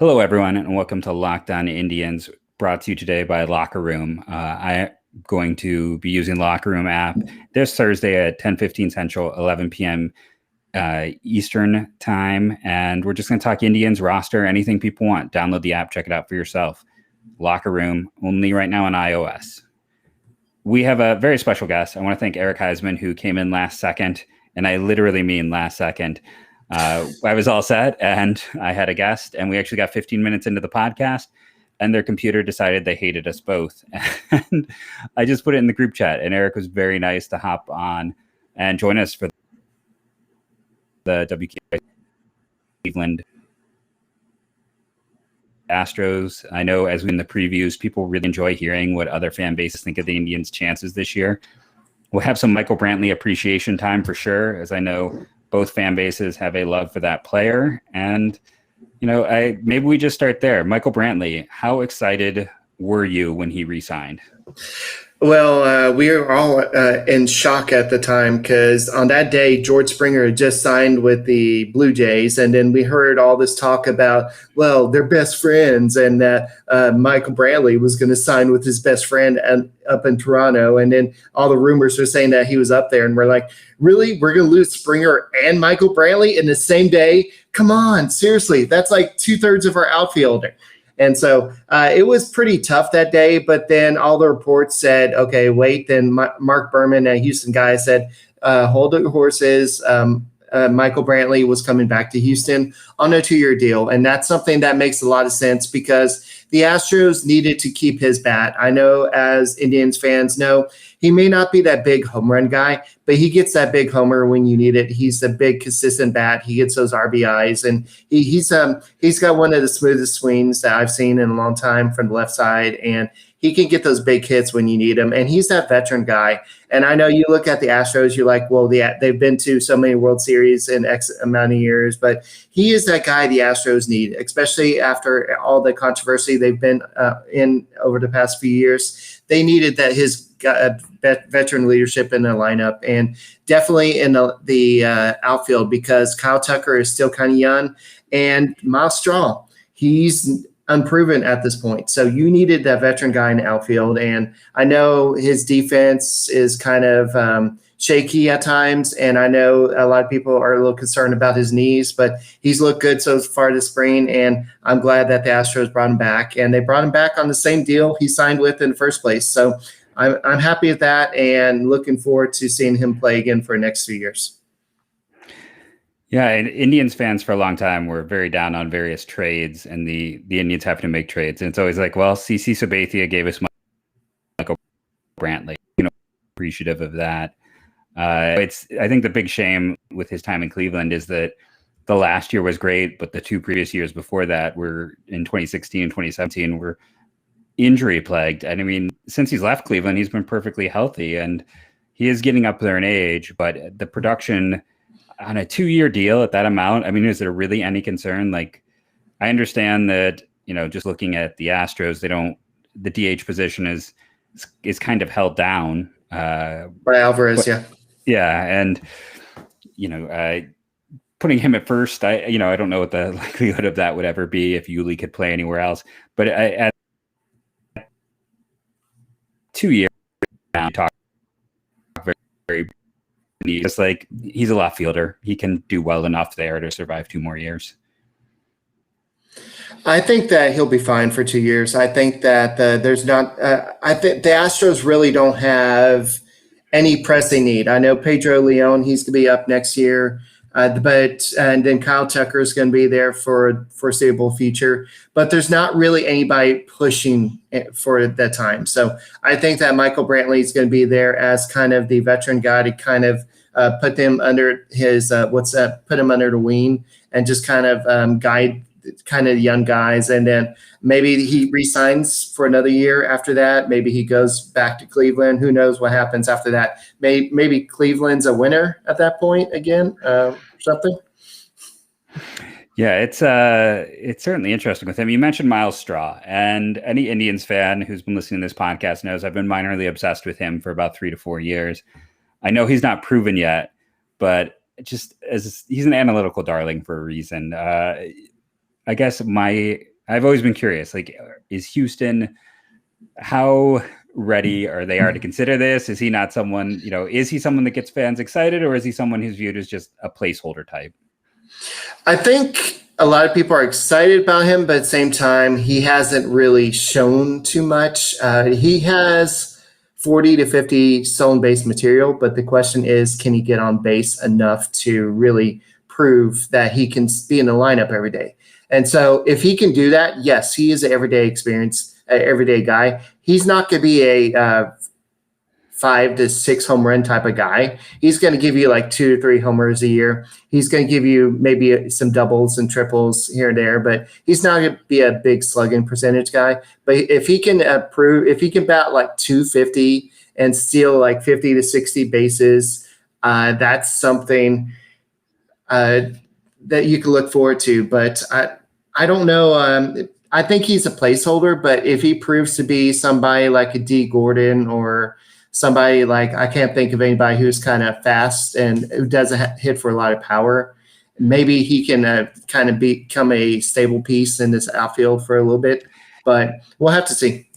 Hello, everyone, and welcome to Locked On Indians, brought to you today by Locker Room. I'm going to be using Locker Room app this Thursday at 10:15 Central, 11 p.m. Eastern time, and we're just going to talk Indians roster, anything people want. Download the app, check it out for yourself. Locker Room, only right now on iOS. We have a very special guest. I want to thank Eric Huysman, who came in last second, and I literally mean last second. I was all set and I had a guest, and we actually got 15 minutes into the podcast and their computer decided they hated us both. And I just put it in the group chat, and Eric was very nice to hop on and join us for the WK Cleveland Astros. I know, as we in the previews, people really enjoy hearing what other fan bases think of the Indians' chances this year. We'll have some Michael Brantley appreciation time for sure, as I know both fan bases have a love for that player. And, maybe we just start there. Michael Brantley, how excited were you when he re-signed? Well, we were all in shock at the time because on that day, George Springer had just signed with the Blue Jays. And then we heard all this talk about, well, they're best friends, and that Michael Brantley was going to sign with his best friend up in Toronto. And then all the rumors were saying that he was up there. And we're like, really? We're going to lose Springer and Michael Brantley in the same day? Come on, seriously. That's like 2/3 of our outfield. And so it was pretty tough that day, but then all the reports said, okay, wait. Then Mark Berman, a Houston guy, said, hold your horses. Michael Brantley was coming back to Houston on a 2-year deal. And that's something that makes a lot of sense because the Astros needed to keep his bat. I know, as Indians fans know, he may not be that big home run guy, but he gets that big homer when you need it. He's a big, consistent bat. He gets those RBIs, and he's got one of the smoothest swings that I've seen in a long time from the left side, and he can get those big hits when you need them. And he's that veteran guy. And I know you look at the Astros, you're like, well, they've been to so many World Series in X amount of years, but he is that guy the Astros need, especially after all the controversy they've been in over the past few years. They needed his veteran leadership in the lineup, and definitely in the outfield, because Kyle Tucker is still kind of young, and Miles Straw, he's unproven at this point. So you needed that veteran guy in the outfield. And I know his defense is kind of shaky at times. And I know a lot of people are a little concerned about his knees, but he's looked good so far this spring. And I'm glad that the Astros brought him back, and they brought him back on the same deal he signed with in the first place. So I'm happy with that and looking forward to seeing him play again for the next 2 years. Yeah, and Indians fans for a long time were very down on various trades, and the Indians having to make trades. And it's always like, well, CC Sabathia gave us Michael Brantley, appreciative of that. I think the big shame with his time in Cleveland is that the last year was great, but the 2 previous years before that were in 2016 and 2017 were injury plagued. And I mean, since he's left Cleveland, he's been perfectly healthy, and he is getting up there in age, but the production on a 2-year deal at that amount, I mean, is there really any concern? Like, I understand that, just looking at the Astros, the DH position is kind of held down. By Alvarez, yeah. Yeah. And, putting him at first, I don't know what the likelihood of that would ever be if Yuli could play anywhere else. But at 2 years now, talk very, very just like he's a left fielder. He can do well enough there to survive 2 more years. I think that he'll be fine for 2 years. I think that there's not I think the Astros really don't have any pressing need. I know Pedro Leon, he's going to be up next year, and then Kyle Tucker is going to be there for a foreseeable future. But there's not really anybody pushing for that time. So I think that Michael Brantley is going to be there as kind of the veteran guy to kind of put them under his put him under the wing and just kind of guide kind of young guys. And then maybe he re-signs for another year after that. Maybe he goes back to Cleveland. Who knows what happens after that? Maybe Cleveland's a winner at that point again, something. Yeah, it's certainly interesting with him. You mentioned Miles Straw, and any Indians fan who's been listening to this podcast knows I've been minorly obsessed with him for about 3 to 4 years. I know he's not proven yet, but just as he's an analytical darling for a reason. I guess my I've always been curious, like, is Houston, how ready are they to consider this? Is he not someone, is he someone that gets fans excited, or is he someone who's viewed as just a placeholder type? I think a lot of people are excited about him, but at the same time, he hasn't really shown too much. He has 40 to 50 stolen base material, but the question is, can he get on base enough to really prove that he can be in the lineup every day? And so if he can do that, yes, he is an everyday guy. He's not going to be a 5 to 6 home run type of guy. He's going to give you like 2 to 3 homers a year. He's going to give you maybe some doubles and triples here and there, but he's not going to be a big slugging percentage guy. But if he can if he can bat like 250 and steal like 50 to 60 bases, that's something that you can look forward to. But I don't know. I think he's a placeholder, but if he proves to be somebody like a D. Gordon or somebody like, I can't think of anybody who's kind of fast and who doesn't hit for a lot of power, maybe he can kind of become a stable piece in this outfield for a little bit, but we'll have to see.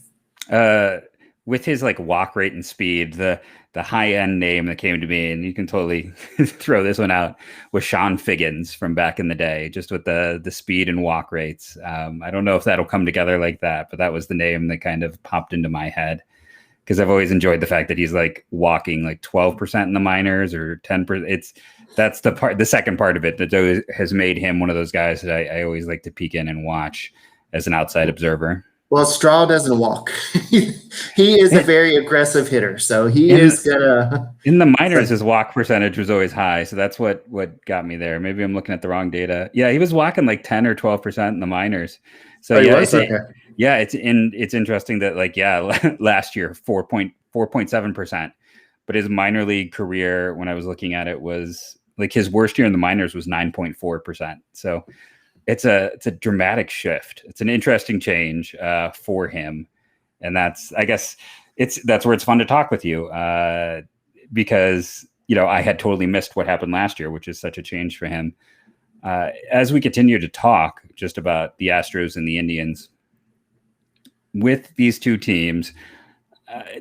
With his like walk rate and speed, the high end name that came to me, and you can totally throw this one out, was Sean Figgins from back in the day, just with the speed and walk rates. I don't know if that'll come together like that, but that was the name that kind of popped into my head, because I've always enjoyed the fact that he's like walking like 12% in the minors or 10%. That's the second part of it that has made him one of those guys that I always like to peek in and watch as an outside observer. Well, Straw doesn't walk. He is a very aggressive hitter, so he is gonna. In the minors, his walk percentage was always high, so that's what got me there. Maybe I'm looking at the wrong data. Yeah, he was walking like 10 or 12% in the minors. So it's interesting that last year 4.7%, but his minor league career, when I was looking at it, was like his worst year in the minors was 9.4%. So it's a dramatic shift. It's an interesting change for him. And that's where it's fun to talk with you because, I had totally missed what happened last year, which is such a change for him. As we continue to talk just about the Astros and the Indians, with these two teams,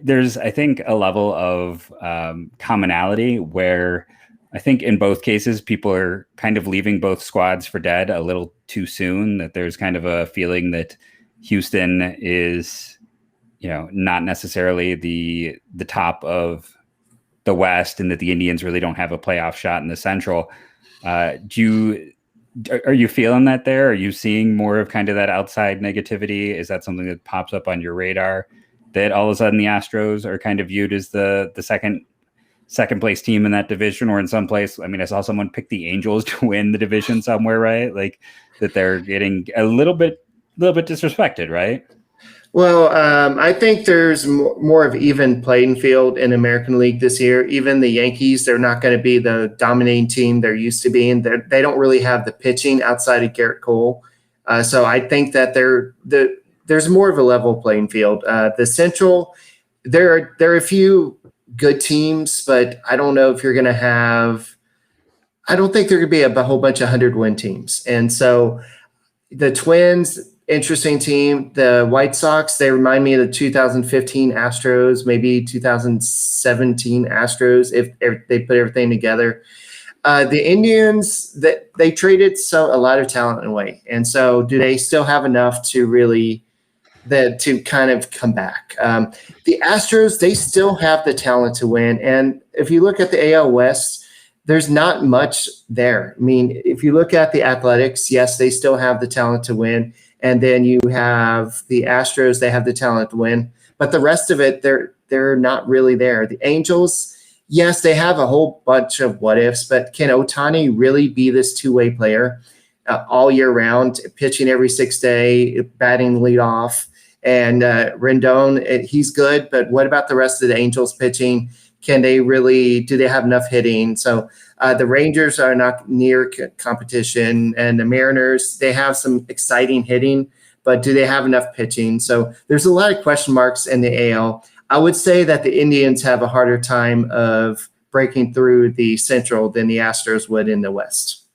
there's, I think, a level of commonality where I think in both cases, people are kind of leaving both squads for dead a little too soon, that there's kind of a feeling that Houston is, not necessarily the top of the West, and that the Indians really don't have a playoff shot in the Central. Are you feeling that there? Are you seeing more of kind of that outside negativity? Is that something that pops up on your radar, that all of a sudden the Astros are kind of viewed as the second place team in that division, or in some place? I mean, I saw someone pick the Angels to win the division somewhere, right? Like that they're getting a little bit disrespected, right? Well, I think there's more of even playing field in American League this year. Even the Yankees, they're not going to be the dominating team they're used to being. They don't really have the pitching outside of Garrett Cole. So I think that there's more of a level playing field. The Central, there are a few good teams, but I don't know if you're going to have – I don't think there could be a whole bunch of 100-win teams. And so the Twins – interesting team. The White Sox, they remind me of the 2015 Astros, maybe 2017 Astros, if they put everything together. The Indians, they traded a lot of talent away. And so do they still have enough to really to kind of come back? The Astros, they still have the talent to win. And if you look at the AL West, there's not much there. I mean, if you look at the Athletics, yes, they still have the talent to win. And then you have the Astros, they have the talent to win. But the rest of it, they're not really there. The Angels, yes, they have a whole bunch of what ifs, but can Ohtani really be this two-way player all year round, pitching every 6 day, batting leadoff? And Rendon, he's good, but what about the rest of the Angels pitching? Do they have enough hitting? So the Rangers are not near competition, and the Mariners, they have some exciting hitting, but do they have enough pitching? So there's a lot of question marks in the AL. I would say that the Indians have a harder time of breaking through the Central than the Astros would in the West.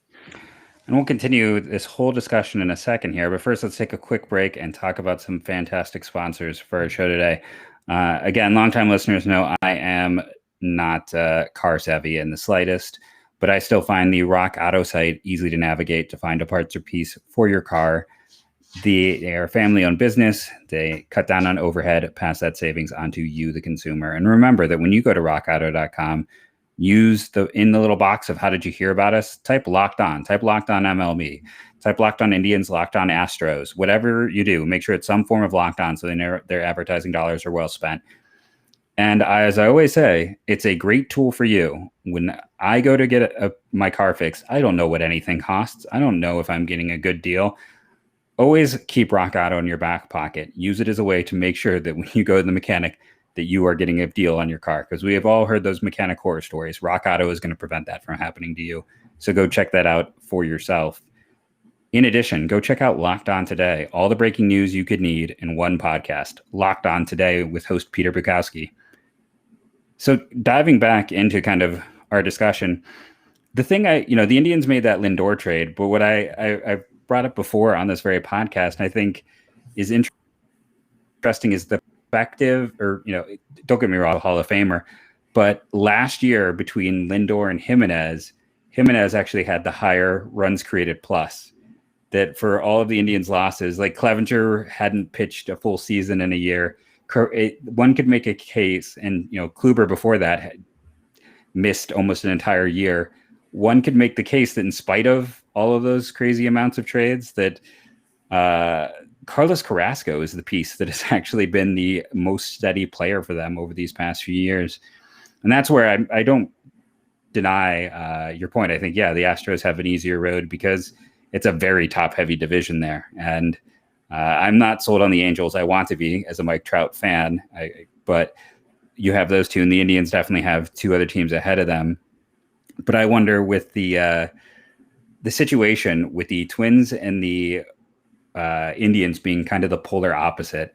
And we'll continue this whole discussion in a second here. But first, let's take a quick break and talk about some fantastic sponsors for our show today. Again, longtime listeners know I am not car savvy in the slightest, but I still find the Rock Auto site easy to navigate to find a parts or piece for your car. They are a family-owned business. They cut down on overhead, pass that savings on to you, the consumer. And remember that when you go to rockauto.com, use in the little box of how did you hear about us, type locked on MLB, type locked on Indians, locked on Astros, whatever you do, make sure it's some form of locked on so they know their advertising dollars are well spent. And as I always say, it's a great tool for you. When I go to get my car fixed, I don't know what anything costs. I don't know if I'm getting a good deal. Always keep Rock Auto in your back pocket. Use it as a way to make sure that when you go to the mechanic, that you are getting a deal on your car, because we have all heard those mechanic horror stories. Rock Auto is going to prevent that from happening to you. So go check that out for yourself. In addition, go check out Locked On Today, all the breaking news you could need in one podcast. Locked On Today with host Peter Bukowski. So diving back into kind of our discussion, the thing the Indians made that Lindor trade, but what I brought up before on this very podcast, and I think is interesting is the perspective, or, don't get me wrong, Hall of Famer, but last year between Lindor and Jimenez actually had the higher runs created plus. That for all of the Indians' losses, like Clevenger hadn't pitched a full season in a year. One could make a case, and Kluber before that had missed almost an entire year. One could make the case that in spite of all of those crazy amounts of trades, that Carlos Carrasco is the piece that has actually been the most steady player for them over these past few years. And that's where I don't deny your point. I think, the Astros have an easier road because it's a very top-heavy division there. And I'm not sold on the Angels. I want to be as a Mike Trout fan, but you have those two, and the Indians definitely have two other teams ahead of them. But I wonder with the situation with the Twins and the Indians being kind of the polar opposite,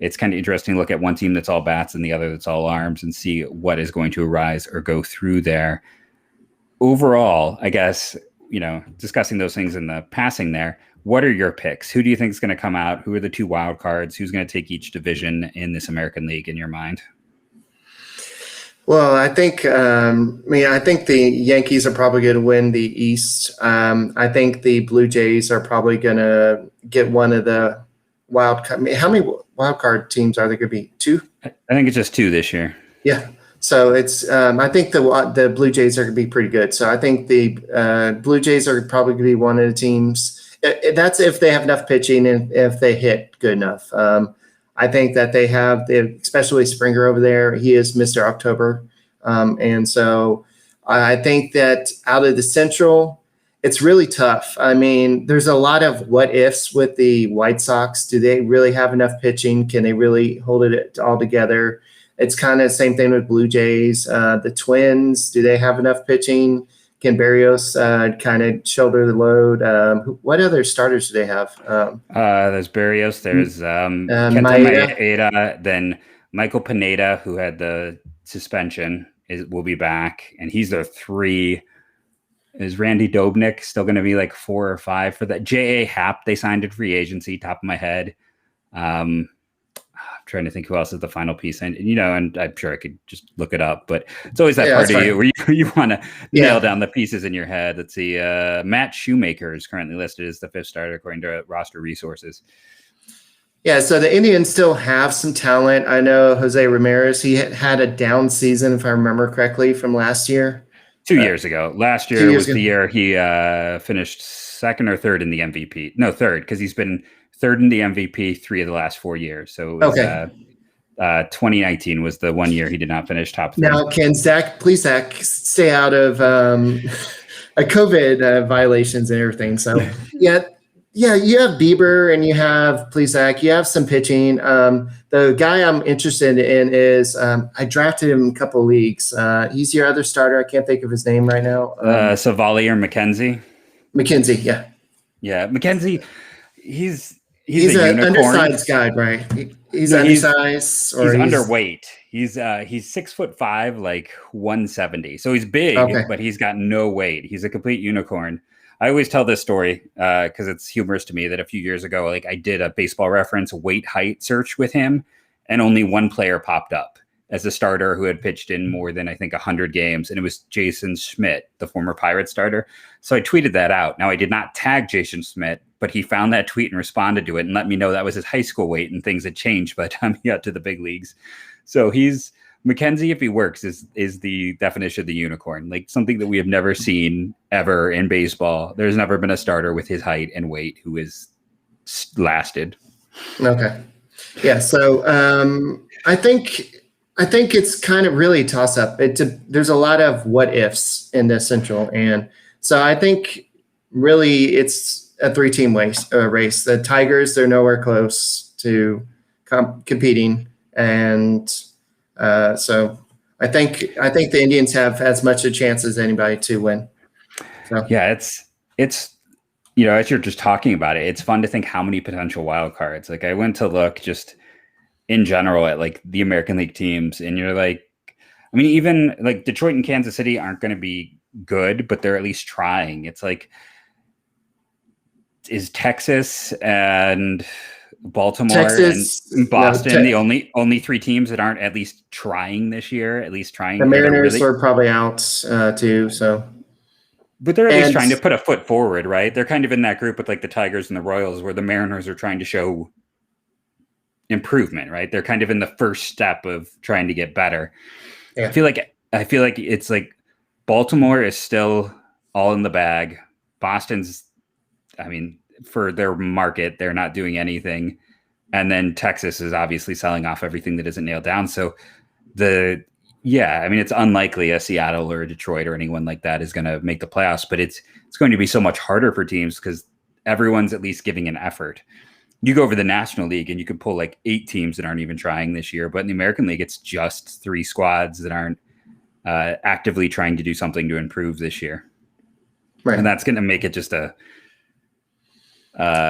it's kind of interesting to look at one team that's all bats and the other that's all arms and see what is going to arise or go through there. Overall, I guess, discussing those things in the passing there, what are your picks? Who do you think is going to come out? Who are the two wild cards? Who's going to take each division in this American League in your mind? Well, I think the Yankees are probably going to win the East. I think the Blue Jays are probably going to get one of the wild card. How many wild card teams are there going to be? Two? I think it's just two this year. Yeah. So it's I think the Blue Jays are going to be pretty good. So I think the Blue Jays are probably going to be one of the teams. That's if they have enough pitching and if they hit good enough. I think that they have, especially Springer over there. He is Mr. October. And so I think that out of the Central, it's really tough. I mean, there's a lot of what ifs with the White Sox. Do they really have enough pitching? Can they really hold it all together? It's kind of the same thing with Blue Jays. The Twins, do they have enough pitching? Can Berrios kind of shoulder the load? What other starters do they have? There's Berrios. There's Kenta Maeda. Then Michael Pineda, who had the suspension, will be back, and he's their three. Is Randy Dobnik still going to be like 4 or 5 for that? J.A. Happ, they signed at free agency, top of my head. I'm trying to think who else is the final piece. And I'm sure I could just look it up, but it's always that part of you where you want to nail down the pieces in your head. Let's see. Matt Shoemaker is currently listed as the 5th starter according to roster resources. Yeah, so the Indians still have some talent. I know Jose Ramirez, he had a down season, if I remember correctly, from last year. 2 years ago. Last year was the year he finished 2nd or 3rd in the MVP. No, 3rd, because he's been 3rd in the MVP 3 of the last 4 years. So it was, 2019 was the 1 year he did not finish top 3. Now, can Zach stay out of COVID violations and everything? So, yeah, you have Bieber and you have Zach. You have some pitching. The guy I'm interested in is I drafted him in a couple of leagues. He's your other starter. I can't think of his name right now. Savali or McKenzie? McKenzie, yeah. Yeah, McKenzie, he's an unicorn. undersized guy, right? He's undersized, or he's underweight. He's 6'5", like 170. So he's big, but he's got no weight. He's a complete unicorn. I always tell this story because it's humorous to me that a few years ago, like I did a Baseball Reference weight height search with him, and only one player popped up as a starter who had pitched in more than I think 100 games, and it was Jason Schmidt, the former Pirate starter. So I tweeted that out. Now I did not tag Jason Schmidt, but he found that tweet and responded to it and let me know that was his high school weight and things had changed by the time he got to the big leagues. So he's McKenzie, if he works, is the definition of the unicorn, like something that we have never seen ever in baseball. There's never been a starter with his height and weight who has lasted. Okay. Yeah. So I think it's kind of really toss up. There's a lot of what ifs in the Central. And so I think really it's a 3-team race. The Tigers, they're nowhere close to competing. And so I think the Indians have as much a chance as anybody to win. So. Yeah, it's as you're just talking about it, it's fun to think how many potential wild cards. Like I went to look just in general at like the American League teams, and you're like, I mean, even like Detroit and Kansas City aren't going to be good, but they're at least trying. It's like, is Texas and Baltimore and Boston the only 3 teams that aren't at least trying this year? At least trying. The Mariners are probably out too. So, but they're at least trying to put a foot forward, right? They're kind of in that group with like the Tigers and the Royals, where the Mariners are trying to show improvement, right? They're kind of in the first step of trying to get better. Yeah. I feel like it's like Baltimore is still all in the bag. Boston's, I mean, for their market, they're not doing anything. And then Texas is obviously selling off everything that isn't nailed down. So it's unlikely a Seattle or a Detroit or anyone like that is going to make the playoffs, but it's going to be so much harder for teams because everyone's at least giving an effort. You go over the National League and you can pull like 8 teams that aren't even trying this year, but in the American League, it's just 3 squads that aren't actively trying to do something to improve this year. Right. And that's going to make it just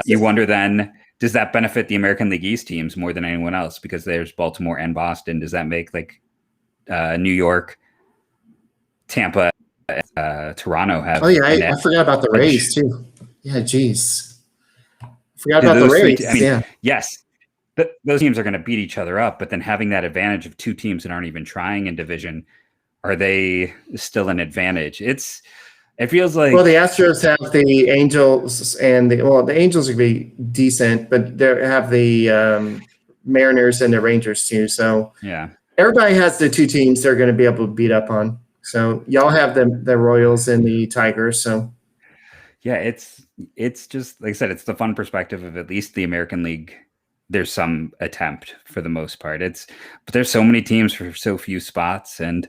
you wonder then, does that benefit the American League East teams more than anyone else? Because there's Baltimore and Boston. Does that make like New York, Tampa, Toronto have? Oh yeah, I forgot about the Rays too. Yeah, geez. Forgot about the Rays. Yes, those teams are going to beat each other up, but then having that advantage of 2 teams that aren't even trying in division, are they still an advantage? It feels like, well, the Astros have the Angels, and the Angels are going to be decent, but they have the Mariners and the Rangers too. So yeah, everybody has the 2 teams they're going to be able to beat up on. So y'all have the Royals and the Tigers. So yeah, it's just like I said, it's the fun perspective of at least the American League. There's some attempt for the most part. But there's so many teams for so few spots, and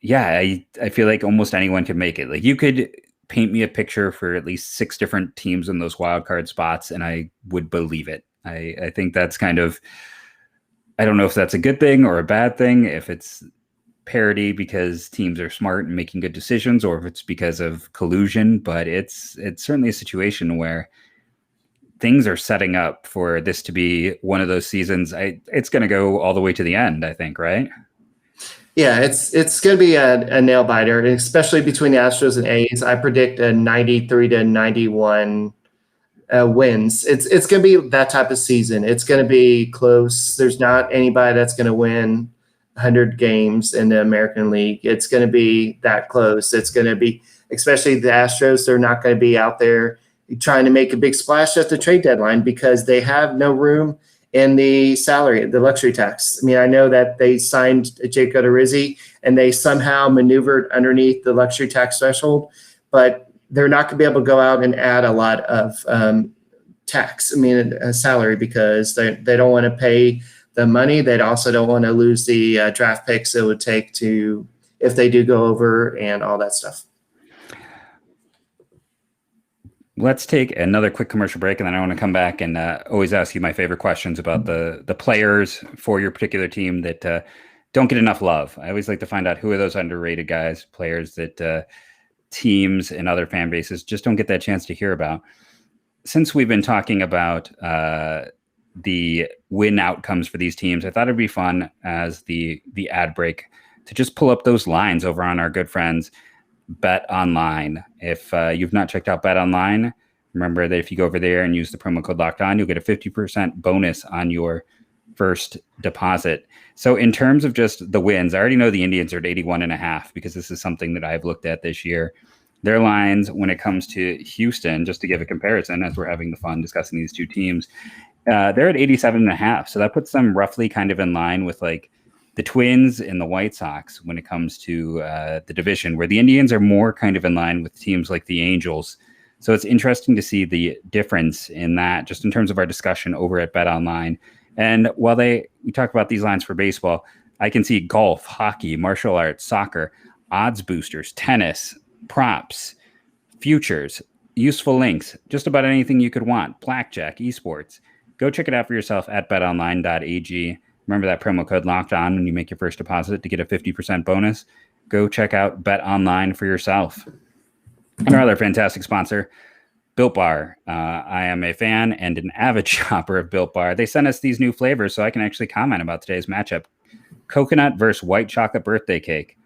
yeah, I feel like almost anyone could make it. Like you could paint me a picture for at least 6 different teams in those wild card spots, and I would believe it. I think that's kind of, I don't know if that's a good thing or a bad thing, if it's parity because teams are smart and making good decisions, or if it's because of collusion, but it's certainly a situation where things are setting up for this to be one of those seasons. It's going to go all the way to the end, I think, right? Yeah, it's going to be a nail biter, especially between the Astros and A's. I predict a 93 to 91 wins. It's going to be that type of season. It's going to be close. There's not anybody that's going to win 100 games in the American League. It's going to be that close. It's going to be, especially the Astros, they're not going to be out there trying to make a big splash at the trade deadline because they have no room in the salary, the luxury tax. I mean, I know that they signed Jake Odorizzi and they somehow maneuvered underneath the luxury tax threshold, but they're not going to be able to go out and add a lot of tax, salary, because they don't want to pay the money. They also don't want to lose the draft picks it would take to, if they do go over and all that stuff. Let's take another quick commercial break, and then I want to come back and always ask you my favorite questions about the players for your particular team that don't get enough love. I always like to find out who are those underrated guys, players that teams and other fan bases just don't get that chance to hear about. Since we've been talking about the win outcomes for these teams, I thought it'd be fun as the ad break to just pull up those lines over on our good friends, Bet Online. If you've not checked out Bet Online, remember that if you go over there and use the promo code Locked On, you'll get a 50% bonus on your first deposit. So in terms of just the wins, I already know the Indians are at 81.5 because this is something that I've looked at this year. Their lines when it comes to Houston, just to give a comparison as we're having the fun discussing these two teams, they're at 87.5. So that puts them roughly kind of in line with like the Twins and the White Sox when it comes to the division, where the Indians are more kind of in line with teams like the Angels. So it's interesting to see the difference in that just in terms of our discussion over at Bet Online. And while we talk about these lines for baseball, I can see golf, hockey, martial arts, soccer, odds boosters, tennis, props, futures, useful links, just about anything you could want, blackjack, esports. Go check it out for yourself at betonline.ag. Remember that promo code Locked On when you make your first deposit to get a 50% bonus. Go check out Bet Online for yourself. And our other fantastic sponsor, Built Bar. I am a fan and an avid shopper of Built Bar. They sent us these new flavors so I can actually comment about today's matchup. Coconut versus white chocolate birthday cake.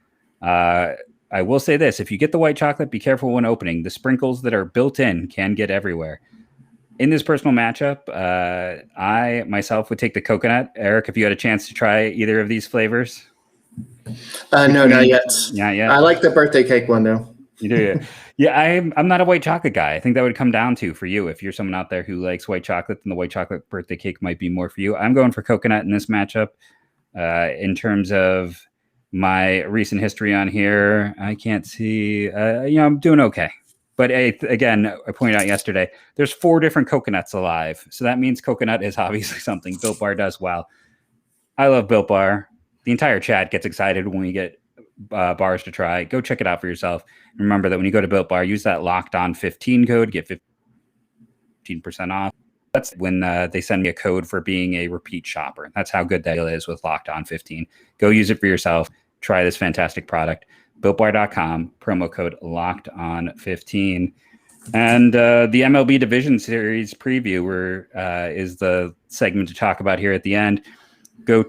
I will say this. If you get the white chocolate, be careful when opening. The sprinkles that are built in can get everywhere. In this personal matchup, I myself would take the coconut. Eric, if you had a chance to try either of these flavors? No, not yet. Not yet. I like the birthday cake one, though. You do, yeah. I'm not a white chocolate guy. I think that would come down to for you. If you're someone out there who likes white chocolate, then the white chocolate birthday cake might be more for you. I'm going for coconut in this matchup. In terms of my recent history on here, I can't see. I'm doing okay. But again, I pointed out yesterday, there's 4 different coconuts alive. So that means coconut is obviously something Built Bar does well. I love Built Bar. The entire chat gets excited when we get bars to try. Go check it out for yourself. Remember that when you go to Built Bar, use that Locked On 15 code, get 15% off. That's when they send me a code for being a repeat shopper. That's how good that deal is with Locked On 15. Go use it for yourself. Try this fantastic product. BuiltBar.com, promo code Locked On 15. And the MLB Division Series preview is the segment to talk about here at the end. Go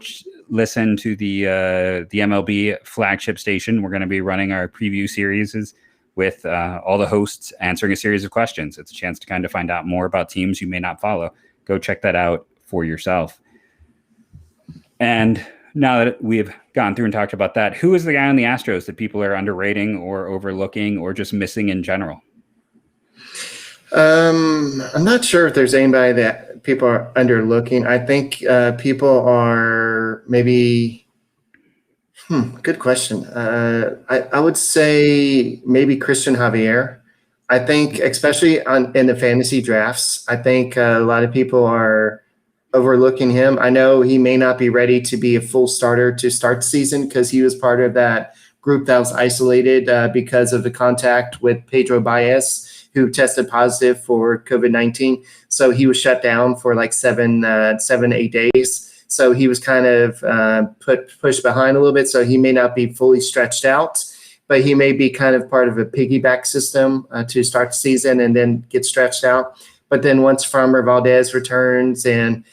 listen to the MLB flagship station. We're going to be running our preview series with all the hosts answering a series of questions. It's a chance to kind of find out more about teams you may not follow. Go check that out for yourself. And now that we've gone through and talked about that, who is the guy on the Astros that people are underrating or overlooking or just missing in general? I'm not sure if there's anybody that people are underlooking. I think people are maybe good question. I would say maybe Christian Javier. I think especially in the fantasy drafts, I think a lot of people are overlooking him. I know he may not be ready to be a full starter to start the season because he was part of that group that was isolated because of the contact with Pedro Baez, who tested positive for COVID-19. So he was shut down for like 8 days. So he was kind of pushed behind a little bit. So he may not be fully stretched out, but he may be kind of part of a piggyback system to start the season and then get stretched out. But then once Farmer Valdez returns and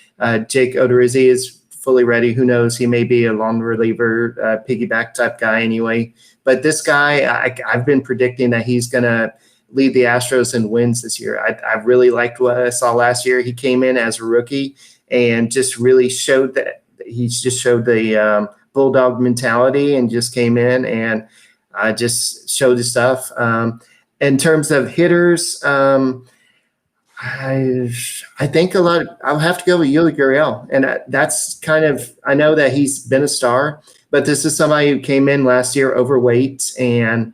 Jake Odorizzi is fully ready, who knows? He may be a long reliever, piggyback type guy anyway. But this guy, I've been predicting that he's going to lead the Astros in wins this year. I really liked what I saw last year. He came in as a rookie and just really showed that the bulldog mentality and just came in and just showed his stuff. In terms of hitters, I think I'll have to go with Yuli Gurriel. And that's kind of, I know that he's been a star, but this is somebody who came in last year overweight and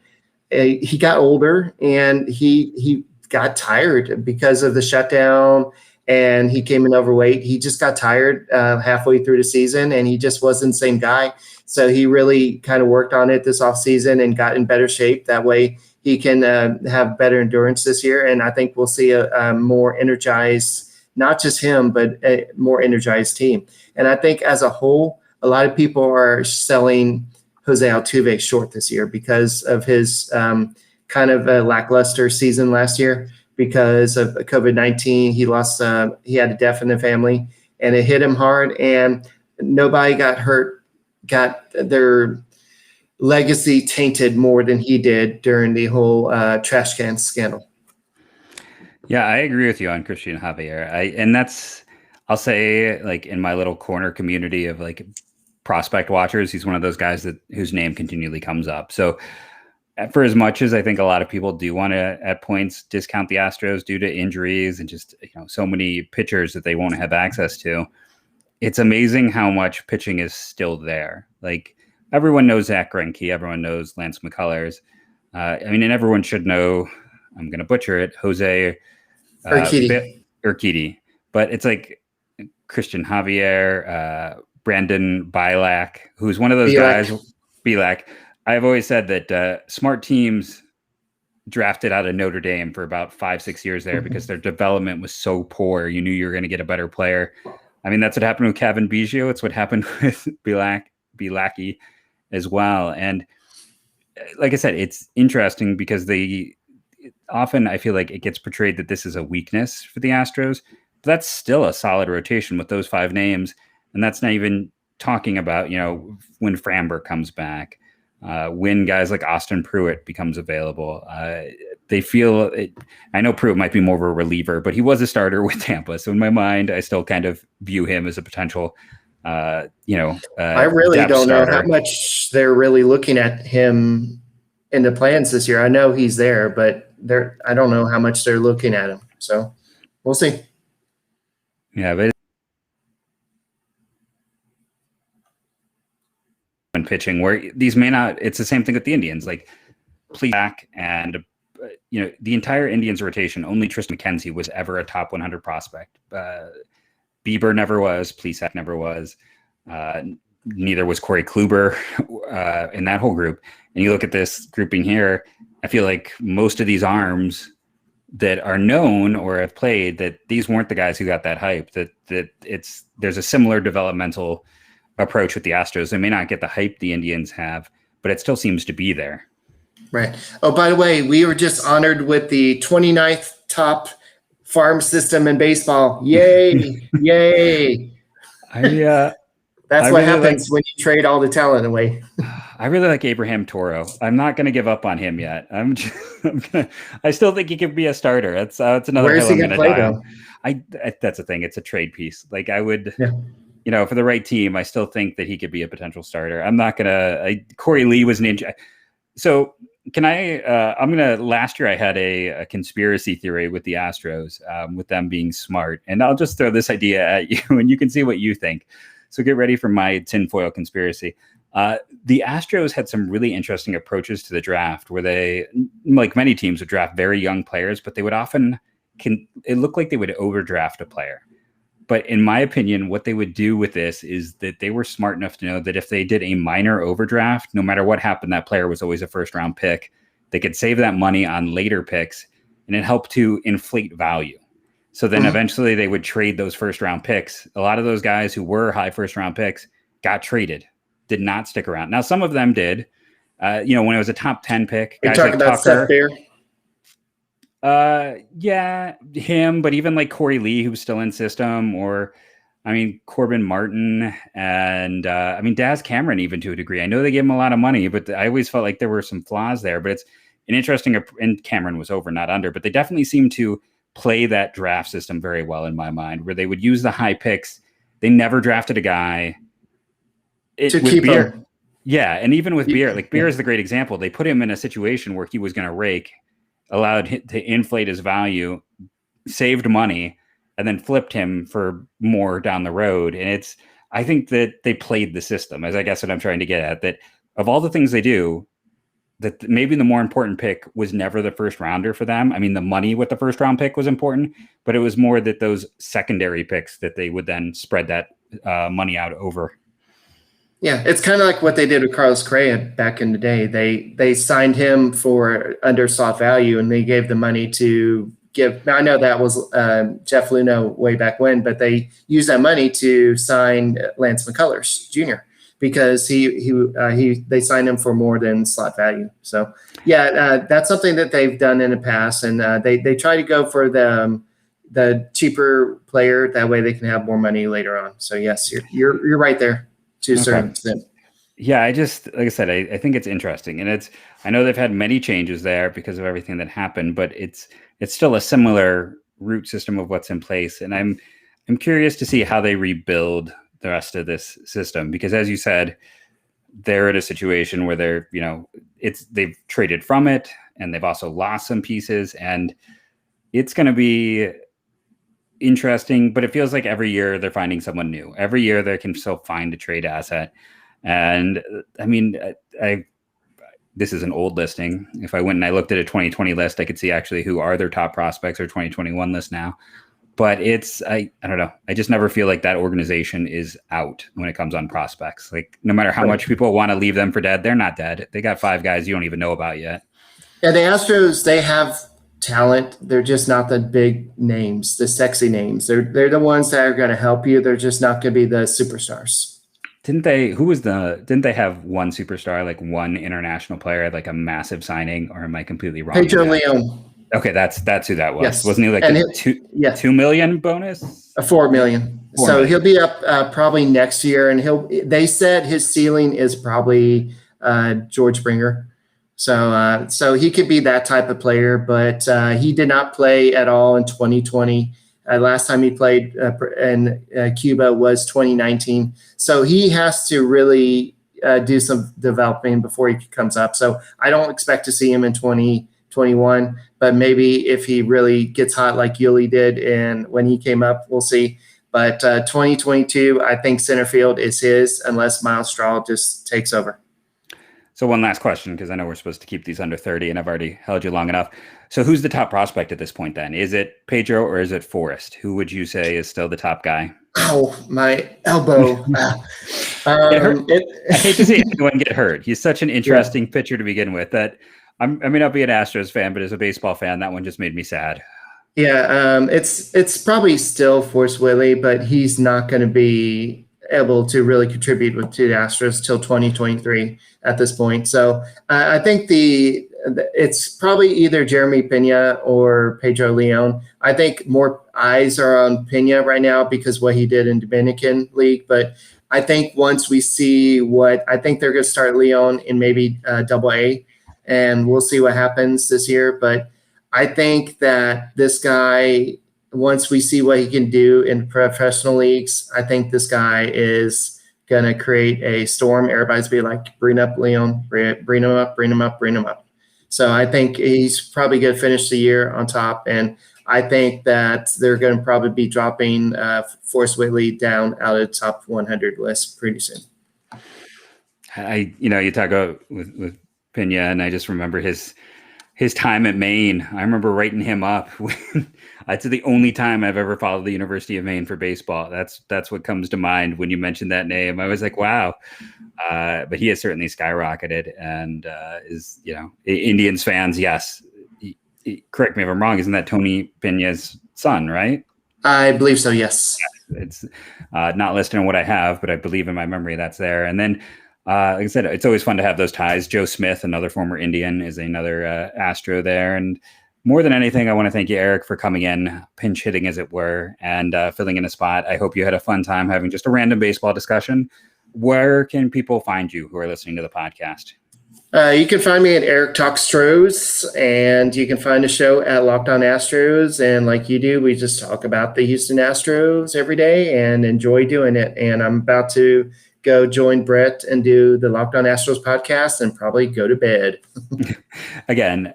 he got older and he got tired because of the shutdown and he came in overweight. He just got tired halfway through the season and he just wasn't the same guy. So he really kind of worked on it this offseason and got in better shape. That way he can have better endurance this year. And I think we'll see a more energized, not just him, but a more energized team. And I think as a whole, a lot of people are selling Jose Altuve short this year because of his kind of a lackluster season last year because of COVID-19. He had a death in the family and it hit him hard and nobody got hurt, got their legacy tainted more than he did during the whole trash can scandal. Yeah, I agree with you on Christian Javier. I'll say, like, in my little corner community of like prospect watchers, he's one of those guys whose name continually comes up. So for as much as I think a lot of people do want to at points discount the Astros due to injuries and just, so many pitchers that they won't have access to, it's amazing how much pitching is still there. Like, everyone knows Zach Greinke, everyone knows Lance McCullers. And everyone should know, I'm going to butcher it, Jose Urquidy. But it's like Christian Javier, Brandon Bielak, who's one of those guys. Bielak. I've always said that smart teams drafted out of Notre Dame for about 5-6 years there because their development was so poor. You knew you were going to get a better player. That's what happened with Kevin Biggio. It's what happened with Bielaki as well. And like I said, it's interesting because often I feel like it gets portrayed that this is a weakness for the Astros. But that's still a solid rotation with those 5 names. And that's not even talking about, when Framber comes back. When guys like Austin Pruitt becomes available, they feel it. I know Pruitt might be more of a reliever, but he was a starter with Tampa. So in my mind, I still kind of view him as a potential, I really don't starter. know how much they're really looking at him in the plans this year. I know he's there, but I don't know how much they're looking at him. So we'll see. Yeah, but when pitching, where these may not, it's the same thing with the Indians. Like, please back, and the entire Indians rotation, only Tristan McKenzie was ever a top 100 prospect. Bieber never was. Plesac never was. Neither was Corey Kluber in that whole group. And you look at this grouping here, I feel like most of these arms that are known or have played, that these weren't the guys who got that hype. There's a similar developmental approach with the Astros. They may not get the hype the Indians have, but it still seems to be there. Right. Oh, by the way, we were just honored with the 29th top farm system in baseball. Yay. Yay. That's what happens when you trade all the talent away. I really like Abraham Toro. I'm not going to give up on him yet. I still think he could be a starter. That's another. Where is he going to play though? That's the thing. It's a trade piece. Like, I would, for the right team, I still think that he could be a potential starter. I'm not going to. Corey Lee was an injury. So last year I had a conspiracy theory with the Astros, with them being smart. And I'll just throw this idea at you and you can see what you think. So get ready for my tinfoil conspiracy. The Astros had some really interesting approaches to the draft where they, like many teams, would draft very young players, but they would often, it looked like they would overdraft a player. But in my opinion, what they would do with this is that they were smart enough to know that if they did a minor overdraft, no matter what happened, that player was always a first-round pick. They could save that money on later picks, and it helped to inflate value. So then eventually they would trade those first-round picks. A lot of those guys who were high first-round picks got traded, did not stick around. Now, some of them did. When it was a top 10 pick, guys like Tucker. Seth Beer? Yeah, him, but even like Corey Lee, who was still in system, or Corbin Martin, and Daz Cameron, even to a degree. I know they gave him a lot of money, but I always felt like there were some flaws there. But it's an interesting, and Cameron was over, not under, but they definitely seem to play that draft system very well in my mind, where they would use the high picks. They never drafted a guy to keep him. Yeah, and even with Beer, like Beer is the great example. They put him in a situation where he was going to rake, allowed him to inflate his value, saved money, and then flipped him for more down the road. And I think that they played the system, as I guess what I'm trying to get at, that of all the things they do, that maybe the more important pick was never the first rounder for them. The money with the first round pick was important, but it was more that those secondary picks that they would then spread that money out over. Yeah, it's kind of like what they did with Carlos Correa back in the day. They signed him for undersought value, and they gave the money to give. Now, I know that was Jeff Luhnow way back when, but they used that money to sign Lance McCullers Jr. because they signed him for more than slot value. So yeah, that's something that they've done in the past, and they try to go for the cheaper player. That way, they can have more money later on. So yes, you're right there. To a certain extent. Yeah, like I said, I think it's interesting, and I know they've had many changes there because of everything that happened, but it's still a similar root system of what's in place, and I'm curious to see how they rebuild the rest of this system, because as you said, they're at a situation where they've traded from it, and they've also lost some pieces, and it's going to be interesting, but it feels like every year they're finding someone new. Every year they can still find a trade asset. And I mean, this is an old listing. If I went and I looked at a 2020 list, I could see actually who are their top prospects or 2021 list now. But I don't know. I just never feel like that organization is out when it comes on prospects. Like no matter how much people want to leave them for dead, they're not dead. They got 5 guys you don't even know about yet. Yeah, the Astros, they have talent. They're just not the big names, the sexy names. They're the ones that are going to help you. They're just not going to be the superstars. Didn't they have one superstar, like one international player, like a massive signing, or am I completely wrong? Pedro Leon. Okay, that's who that was. Yes. Wasn't he like a 2 million bonus? A 4 million. So he'll be up probably next year, and they said his ceiling is probably George Springer. So he could be that type of player, but he did not play at all in 2020. Last time he played in Cuba was 2019. So he has to really do some developing before he comes up. So I don't expect to see him in 2021, but maybe if he really gets hot like Yuli did and when he came up, we'll see. But 2022, I think center field is his unless Miles Straw just takes over. So one last question, because I know we're supposed to keep these under 30 and I've already held you long enough. So who's the top prospect at this point then? Is it Pedro or is it Forrest? Who would you say is still the top guy? Oh, my elbow. I hate to see anyone get hurt. He's such an interesting pitcher to begin with that I may not be an Astros fan, but as a baseball fan, that one just made me sad. Yeah, it's probably still Forrest Whitley, but he's not going to be able to really contribute to the Astros till 2023 at this point. So I think it's probably either Jeremy Pena or Pedro Leon. I think more eyes are on Pena right now because what he did in Dominican League. But I think once we see I think they're going to start Leon in maybe Double-A, and we'll see what happens this year. But I think that this guy, once we see what he can do in professional leagues, I think this guy is going to create a storm. Everybody's be like, bring up Leon, bring him up, bring him up, bring him up. So I think he's probably going to finish the year on top. And I think that they're going to probably be dropping Forrest Whitley down out of the top 100 list pretty soon. You talk about with Pena, and I just remember his time at Maine. I remember writing him up. That's the only time I've ever followed the University of Maine for baseball. That's what comes to mind when you mentioned that name. I was like, wow. But he has certainly skyrocketed, and is Indians fans. Yes, correct me if I'm wrong. Isn't that Tony Pena's son? Right? I believe so. Yes. It's not listed on what I have, but I believe in my memory that's there. And then. Like I said, it's always fun to have those ties. Joe Smith, another former Indian, is another Astro there. And more than anything, I want to thank you, Eric, for coming in, pinch hitting as it were, and filling in a spot. I hope you had a fun time having just a random baseball discussion. Where can people find you who are listening to the podcast? You can find me at Eric Talks Astros, and you can find the show at Locked On Astros. And like you do, we just talk about the Houston Astros every day and enjoy doing it. And I'm about to go join Brett and do the Locked On Astros podcast and probably go to bed. Again,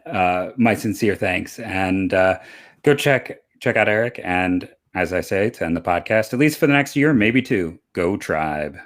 my sincere thanks. And go check out Eric. And as I say, to end the podcast, at least for the next year, maybe 2, go Tribe.